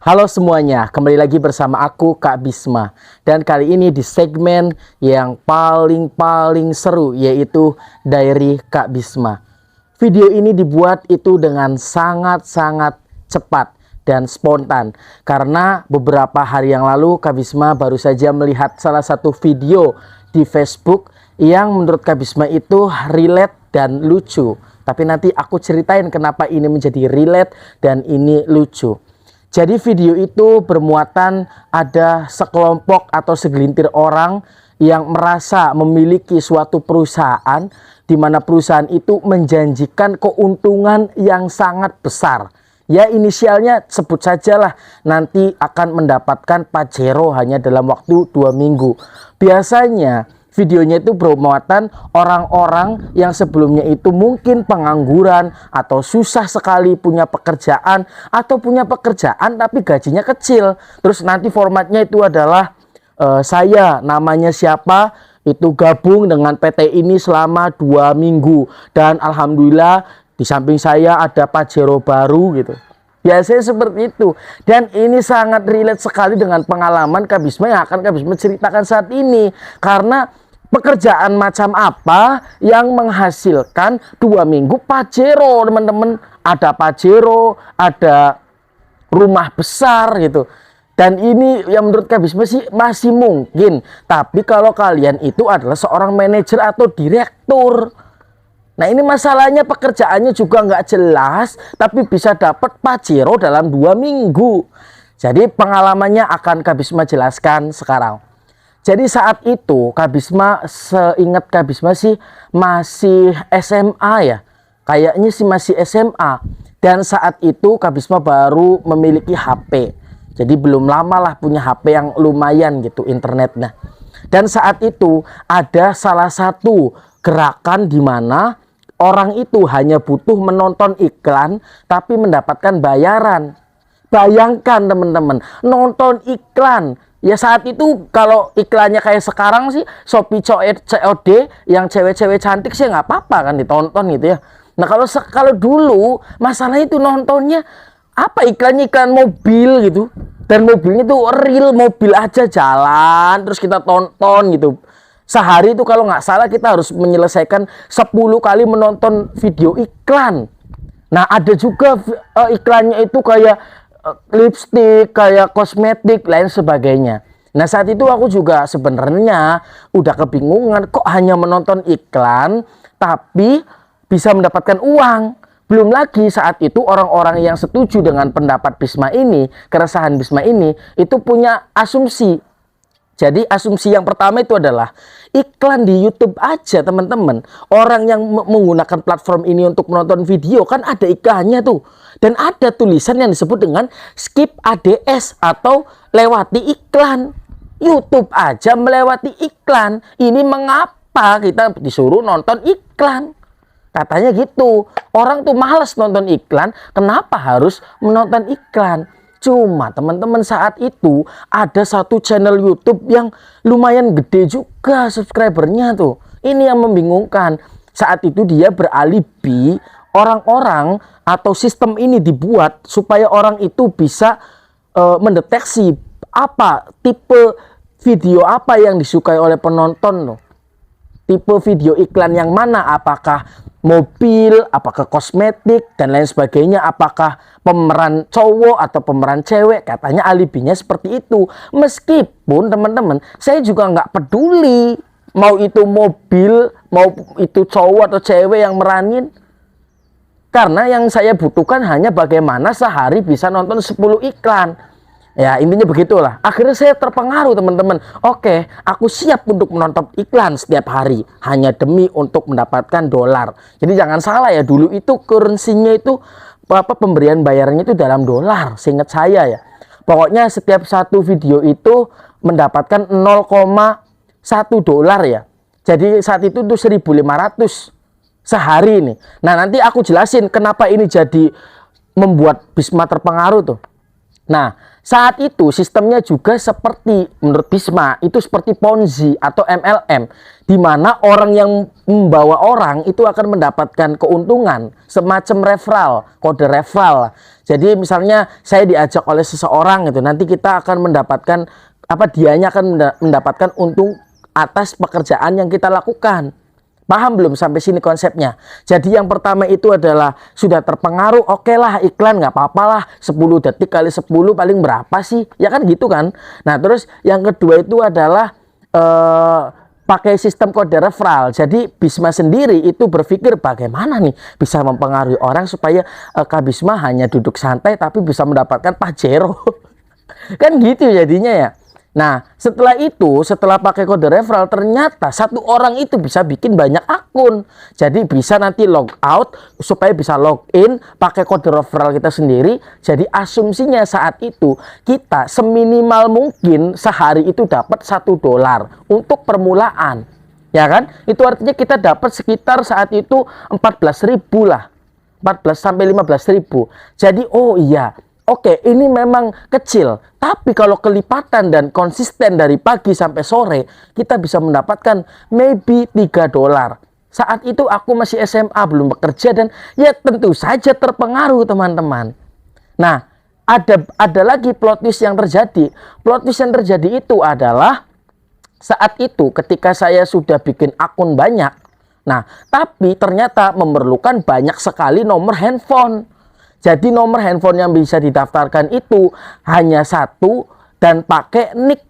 Halo semuanya, kembali lagi bersama aku Kak Bisma. Dan kali ini di segmen yang paling seru, yaitu Diary Kak Bisma. Video ini dibuat itu dengan sangat cepat dan spontan. Karena beberapa hari yang lalu Kak Bisma baru saja melihat salah satu video di Facebook yang menurut Kak Bisma itu relate dan lucu. Tapi nanti aku ceritain kenapa ini menjadi relate dan ini lucu. Jadi video itu bermuatan ada sekelompok atau segelintir orang yang merasa memiliki suatu perusahaan, di mana perusahaan itu menjanjikan keuntungan yang sangat besar. Ya, inisialnya sebut sajalah, nanti akan mendapatkan Pajero hanya dalam waktu 2 minggu. Biasanya videonya itu bermuatan orang-orang yang sebelumnya itu mungkin pengangguran atau susah sekali punya pekerjaan, atau punya pekerjaan tapi gajinya kecil. Terus nanti formatnya itu adalah saya namanya siapa, itu gabung dengan PT ini selama 2 minggu dan alhamdulillah di samping saya ada Pajero baru gitu. Biasanya seperti itu. Dan ini sangat relate sekali dengan pengalaman Kak Bisma yang akan Kak Bisma ceritakan saat ini. Karena pekerjaan macam apa yang menghasilkan 2 minggu Pajero, teman-teman. Ada Pajero, ada rumah besar gitu. Dan ini yang menurut Kak Bisma sih masih mungkin. Tapi kalau kalian itu adalah seorang manajer atau direktur, nah ini masalahnya pekerjaannya juga nggak jelas, tapi bisa dapat Pajero dalam 2 minggu. Jadi pengalamannya akan Kak Bisma jelaskan sekarang. Jadi saat itu Kak Bisma, seingat Kak Bisma sih masih SMA ya. Kayaknya sih masih SMA. Dan saat itu Kak Bisma baru memiliki HP. Jadi belum lama lah punya HP yang lumayan gitu internetnya. Dan saat itu ada salah satu gerakan di mana orang itu hanya butuh menonton iklan tapi mendapatkan bayaran. Bayangkan teman-teman, nonton iklan. Ya saat itu kalau iklannya kayak sekarang sih Shopee COD yang cewek-cewek cantik sih nggak apa-apa kan ditonton gitu ya. Nah kalau dulu masalah itu nontonnya apa, iklannya iklan mobil gitu. Dan mobilnya tuh real mobil aja jalan terus kita tonton gitu. Sehari itu kalau nggak salah kita harus menyelesaikan 10 kali menonton video iklan. Nah ada juga iklannya itu kayak lipstick, kayak kosmetik, lain sebagainya. Nah saat itu aku juga sebenarnya udah kebingungan, kok hanya menonton iklan tapi bisa mendapatkan uang. Belum lagi saat itu orang-orang yang setuju dengan pendapat Bisma ini, keresahan Bisma ini, itu punya asumsi. Jadi asumsi yang pertama itu adalah iklan di YouTube aja teman-teman. Orang yang menggunakan platform ini untuk menonton video kan ada iklannya tuh. Dan ada tulisan yang disebut dengan skip ADS atau lewati iklan. YouTube aja melewati iklan. Ini mengapa kita disuruh nonton iklan? Katanya gitu. Orang tuh males nonton iklan, kenapa harus menonton iklan? Cuma teman-teman saat itu ada satu channel YouTube yang lumayan gede juga subscribernya tuh. Ini yang membingungkan. Saat itu dia beralibi orang-orang atau sistem ini dibuat supaya orang itu bisa mendeteksi apa tipe video apa yang disukai oleh penonton loh. Tipe video iklan yang mana, apakah mobil, apakah kosmetik, dan lain sebagainya, apakah pemeran cowok atau pemeran cewek. Katanya alibinya seperti itu. Meskipun teman-teman, saya juga nggak peduli mau itu mobil, mau itu cowok atau cewek yang meranin. Karena yang saya butuhkan hanya bagaimana sehari bisa nonton 10 iklan. Ya intinya begitulah. Akhirnya saya terpengaruh teman-teman. Oke, aku siap untuk menonton iklan setiap hari hanya demi untuk mendapatkan dolar. Jadi jangan salah ya, dulu itu currency-nya itu pemberian bayarnya itu dalam dolar, seingat saya ya. Pokoknya setiap satu video itu mendapatkan 0,1 dolar ya. Jadi saat itu tuh 1.500 sehari nih. Nah nanti aku jelasin kenapa ini jadi membuat Bisma terpengaruh tuh. Nah, saat itu sistemnya juga seperti menurut Bisma itu seperti Ponzi atau MLM, di mana orang yang membawa orang itu akan mendapatkan keuntungan semacam referral, kode referral. Jadi misalnya saya diajak oleh seseorang gitu, nanti kita akan mendapatkan dianya akan mendapatkan untung atas pekerjaan yang kita lakukan. Paham belum sampai sini konsepnya? Jadi yang pertama itu adalah sudah terpengaruh, oke lah iklan nggak apa-apa lah, 10 detik kali 10 paling berapa sih? Ya kan gitu kan. Nah terus yang kedua itu adalah pakai sistem kode referral. Jadi Bisma sendiri itu berpikir bagaimana nih bisa mempengaruhi orang supaya Kak Bisma hanya duduk santai tapi bisa mendapatkan Pajero. Kan gitu jadinya ya. Nah setelah pakai kode referral, ternyata satu orang itu bisa bikin banyak akun. Jadi bisa nanti log out supaya bisa login pakai kode referral kita sendiri. Jadi asumsinya saat itu kita seminimal mungkin sehari itu dapat $1 untuk permulaan. Ya kan? Itu artinya kita dapat sekitar saat itu 14.000 lah. 14 sampai 15.000. Jadi oh iya, oke, ini memang kecil, tapi kalau kelipatan dan konsisten dari pagi sampai sore, kita bisa mendapatkan maybe $3. Saat itu aku masih SMA, belum bekerja, dan ya tentu saja terpengaruh teman-teman. Nah, ada lagi plot twist yang terjadi. Plot twist yang terjadi itu adalah saat itu ketika saya sudah bikin akun banyak, nah, tapi ternyata memerlukan banyak sekali nomor handphone. Jadi nomor handphone yang bisa didaftarkan itu hanya satu dan pakai nick.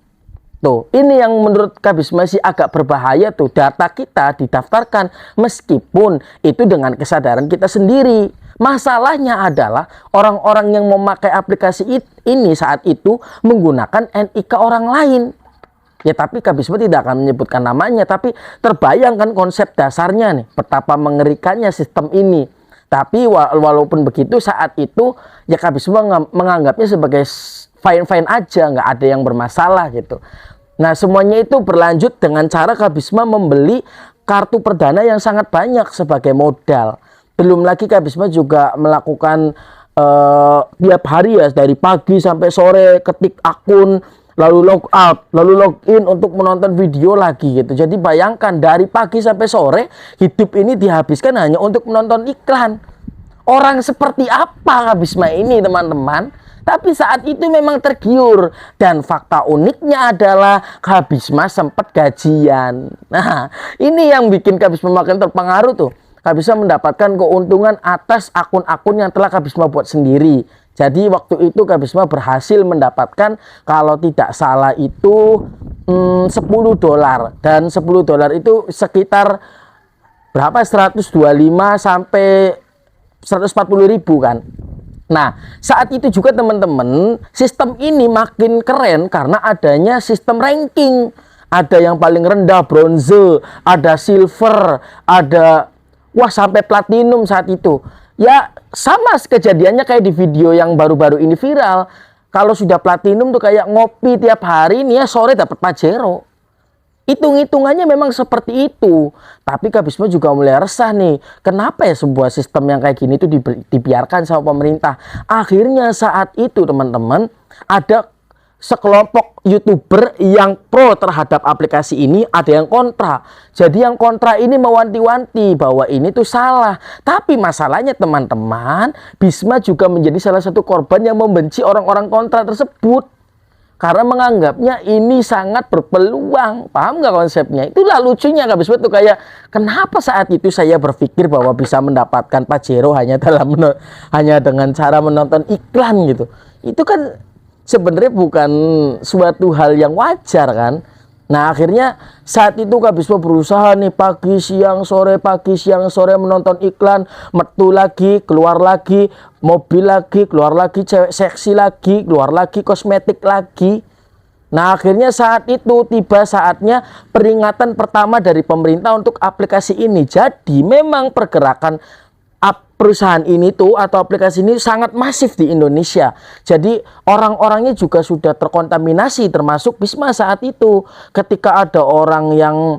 Tuh, ini yang menurut Kak Bisma masih agak berbahaya tuh. Data kita didaftarkan meskipun itu dengan kesadaran kita sendiri. Masalahnya adalah orang-orang yang memakai aplikasi ini saat itu menggunakan NIK orang lain. Ya tapi Kak Bisma tidak akan menyebutkan namanya, tapi terbayangkan konsep dasarnya nih, betapa mengerikannya sistem ini. Tapi walaupun begitu saat itu ya Kak Bisma menganggapnya sebagai fine-fine aja, nggak ada yang bermasalah gitu. Nah semuanya itu berlanjut dengan cara Kak Bisma membeli kartu perdana yang sangat banyak sebagai modal. Belum lagi Kak Bisma juga melakukan tiap hari ya, dari pagi sampai sore ketik akun, lalu log out, lalu login untuk menonton video lagi gitu. Jadi bayangkan dari pagi sampai sore hidup ini dihabiskan hanya untuk menonton iklan. Orang seperti apa Kak Bisma ini teman-teman? Tapi saat itu memang tergiur. Dan fakta uniknya adalah Kak Bisma sempat gajian. Nah ini yang bikin Kak Bisma makin terpengaruh tuh. Kak Bisma mendapatkan keuntungan atas akun-akun yang telah Kak Bisma buat sendiri. Jadi waktu itu Kak Bisma berhasil mendapatkan kalau tidak salah itu $10. Dan $10 itu sekitar berapa? 125 sampai 140.000 kan. Nah saat itu juga teman-teman, sistem ini makin keren karena adanya sistem ranking. Ada yang paling rendah bronze, ada silver, ada wah sampai platinum saat itu. Ya sama kejadiannya kayak di video yang baru-baru ini viral. Kalau sudah platinum tuh kayak ngopi tiap hari nih ya, sore dapat Pajero. Hitung-hitungannya memang seperti itu. Tapi Kak Bisma juga mulai resah nih. Kenapa ya sebuah sistem yang kayak gini tuh dibiarkan sama pemerintah? Akhirnya saat itu teman-teman, ada sekelompok YouTuber yang pro terhadap aplikasi ini, ada yang kontra. Jadi yang kontra ini mewanti-wanti bahwa ini tuh salah. Tapi masalahnya teman-teman, Bisma juga menjadi salah satu korban yang membenci orang-orang kontra tersebut. Karena menganggapnya ini sangat berpeluang. Paham nggak konsepnya? Itulah lucunya Kak Bisma tuh, kayak kenapa saat itu saya berpikir bahwa bisa mendapatkan Pajero hanya dengan cara menonton iklan gitu. Itu kan sebenarnya bukan suatu hal yang wajar kan. Nah akhirnya saat itu Kak Bisma berusaha nih pagi siang sore menonton iklan, metu lagi, keluar lagi, mobil lagi, keluar lagi, cewek seksi lagi, keluar lagi, kosmetik lagi. Nah akhirnya saat itu tiba saatnya peringatan pertama dari pemerintah untuk aplikasi ini. Jadi memang pergerakan perusahaan ini tuh atau aplikasi ini sangat masif di Indonesia. Jadi orang-orangnya juga sudah terkontaminasi, termasuk Bisma saat itu. Ketika ada orang yang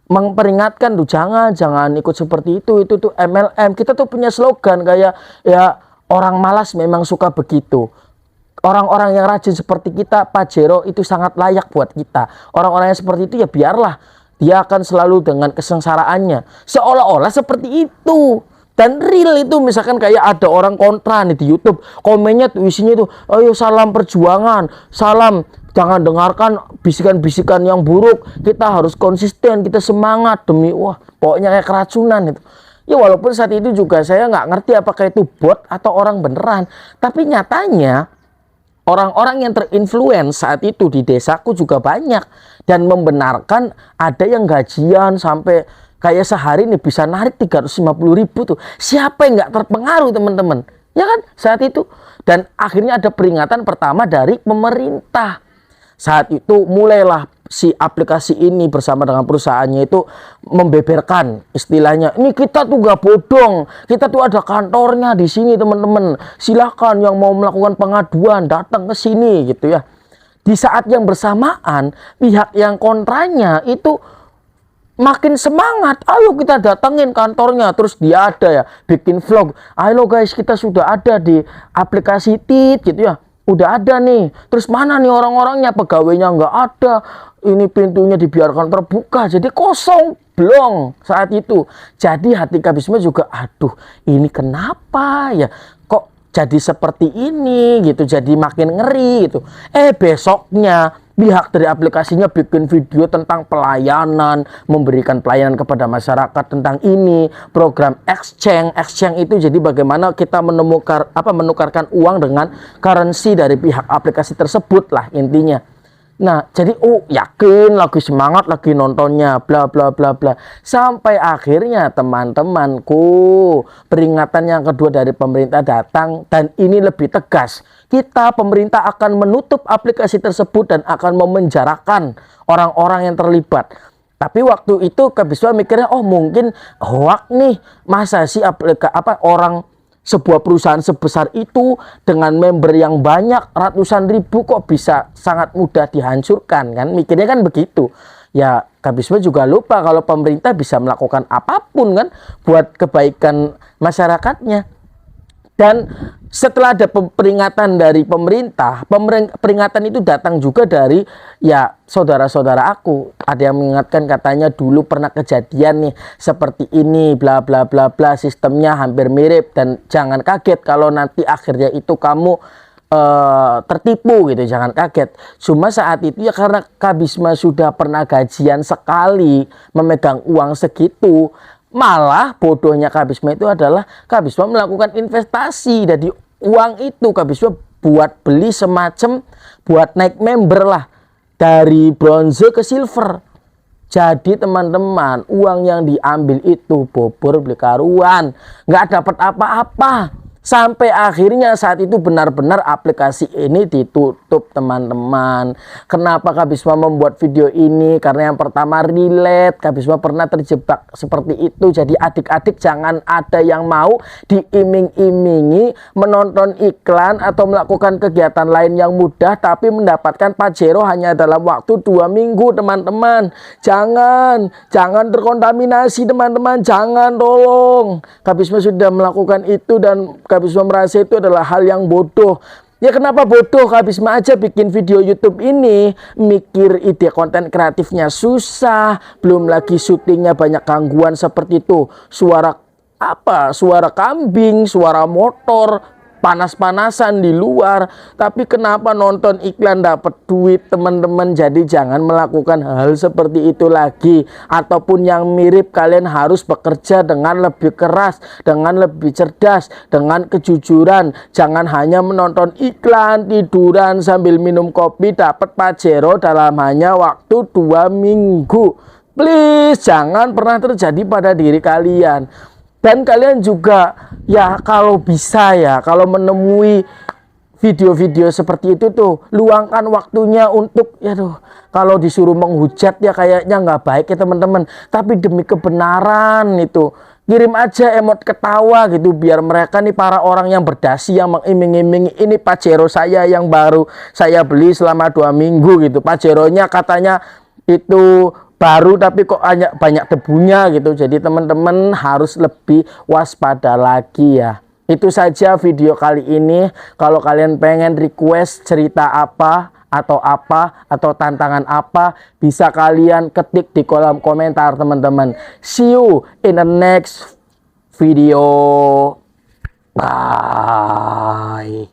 memperingatkan tuh jangan ikut seperti itu tuh MLM. Kita tuh punya slogan kayak ya orang malas memang suka begitu. Orang-orang yang rajin seperti kita, Pajero itu sangat layak buat kita. Orang-orang yang seperti itu ya biarlah, dia akan selalu dengan kesengsaraannya. Seolah-olah seperti itu. Dan real itu misalkan kayak ada orang kontra nih di YouTube, komennya tuh isinya tuh, ayo salam perjuangan, salam jangan dengarkan bisikan-bisikan yang buruk, kita harus konsisten, kita semangat demi, wah pokoknya kayak keracunan itu. Ya walaupun saat itu juga saya nggak ngerti apakah itu bot atau orang beneran, tapi nyatanya orang-orang yang terinfluence saat itu di desaku juga banyak dan membenarkan ada yang gajian sampai kayak sehari nih bisa narik 350.000 tuh. Siapa yang nggak terpengaruh teman-teman? Ya kan saat itu. Dan akhirnya ada peringatan pertama dari pemerintah. Saat itu mulailah si aplikasi ini bersama dengan perusahaannya itu membeberkan istilahnya, ini kita tuh gak bodong, kita tuh ada kantornya di sini teman-teman, silahkan yang mau melakukan pengaduan datang ke sini gitu ya. Di saat yang bersamaan pihak yang kontranya itu makin semangat, ayo kita datengin kantornya, terus dia ada ya bikin vlog, ayo guys kita sudah ada di aplikasi TIT gitu ya, udah ada nih, terus mana nih orang-orangnya, pegawainya nggak ada, ini pintunya dibiarkan terbuka jadi kosong blong saat itu. Jadi hati Kak Bisma juga, aduh ini kenapa ya kok jadi seperti ini gitu, jadi makin ngeri gitu. Besoknya pihak dari aplikasinya bikin video tentang pelayanan, memberikan pelayanan kepada masyarakat tentang ini, program exchange. Exchange itu jadi bagaimana kita menukarkan uang dengan currency dari pihak aplikasi tersebut lah intinya. Nah, jadi yakin, lagi semangat, lagi nontonnya, bla bla bla bla. Sampai akhirnya teman-temanku, peringatan yang kedua dari pemerintah datang dan ini lebih tegas. Kita pemerintah akan menutup aplikasi tersebut dan akan memenjarakan orang-orang yang terlibat. Tapi waktu itu Kak Bisma mikirnya, mungkin hoak nih, masa sih sebuah perusahaan sebesar itu dengan member yang banyak ratusan ribu kok bisa sangat mudah dihancurkan kan, mikirnya kan begitu ya. Kak Bisma juga lupa kalau pemerintah bisa melakukan apapun kan buat kebaikan masyarakatnya. Dan setelah ada peringatan dari pemerintah, peringatan itu datang juga dari ya saudara-saudara aku. Ada yang mengingatkan katanya dulu pernah kejadian nih seperti ini, bla bla bla bla, sistemnya hampir mirip dan jangan kaget kalau nanti akhirnya itu kamu tertipu gitu, jangan kaget. Cuma saat itu ya karena Kak Bisma sudah pernah gajian sekali memegang uang segitu, malah bodohnya Kak Bisma itu adalah Kak Bisma melakukan investasi dari uang itu. Kak Bisma buat beli semacam buat naik member lah dari bronze ke silver. Jadi teman-teman, uang yang diambil itu bobor beli karuan, nggak dapat apa-apa. Sampai akhirnya saat itu benar-benar aplikasi ini ditutup teman-teman. Kenapa Kak Bisma membuat video ini? Karena yang pertama relate, Kak Bisma pernah terjebak seperti itu. Jadi adik-adik jangan ada yang mau diiming-imingi menonton iklan atau melakukan kegiatan lain yang mudah tapi mendapatkan Pajero hanya dalam waktu 2 minggu teman-teman. Jangan terkontaminasi teman-teman, jangan, tolong. Kak Bisma sudah melakukan itu dan Kak Bisma merasa itu adalah hal yang bodoh. Ya kenapa bodoh? Kak Bisma aja bikin video YouTube ini, mikir ide konten kreatifnya susah, belum lagi syutingnya banyak gangguan seperti itu. Suara kambing, suara motor, panas-panasan di luar. Tapi kenapa nonton iklan dapat duit teman-teman? Jadi jangan melakukan hal seperti itu lagi. Ataupun yang mirip, kalian harus bekerja dengan lebih keras, dengan lebih cerdas, dengan kejujuran. Jangan hanya menonton iklan, tiduran sambil minum kopi dapat Pajero dalam hanya waktu 2 minggu. Please, jangan pernah terjadi pada diri kalian. Dan kalian juga ya kalau bisa ya, kalau menemui video-video seperti itu tuh luangkan waktunya untuk kalau disuruh menghujat ya kayaknya nggak baik ya teman-teman, tapi demi kebenaran itu kirim aja emot ketawa gitu biar mereka nih para orang yang berdasi yang mengiming-imingi ini Pajero saya yang baru saya beli selama 2 minggu gitu, Pajeronya katanya itu baru tapi kok banyak debunya gitu. Jadi teman-teman harus lebih waspada lagi ya. Itu saja video kali ini. Kalau kalian pengen request cerita apa atau tantangan apa, bisa kalian ketik di kolom komentar teman-teman. See you in the next video. Bye.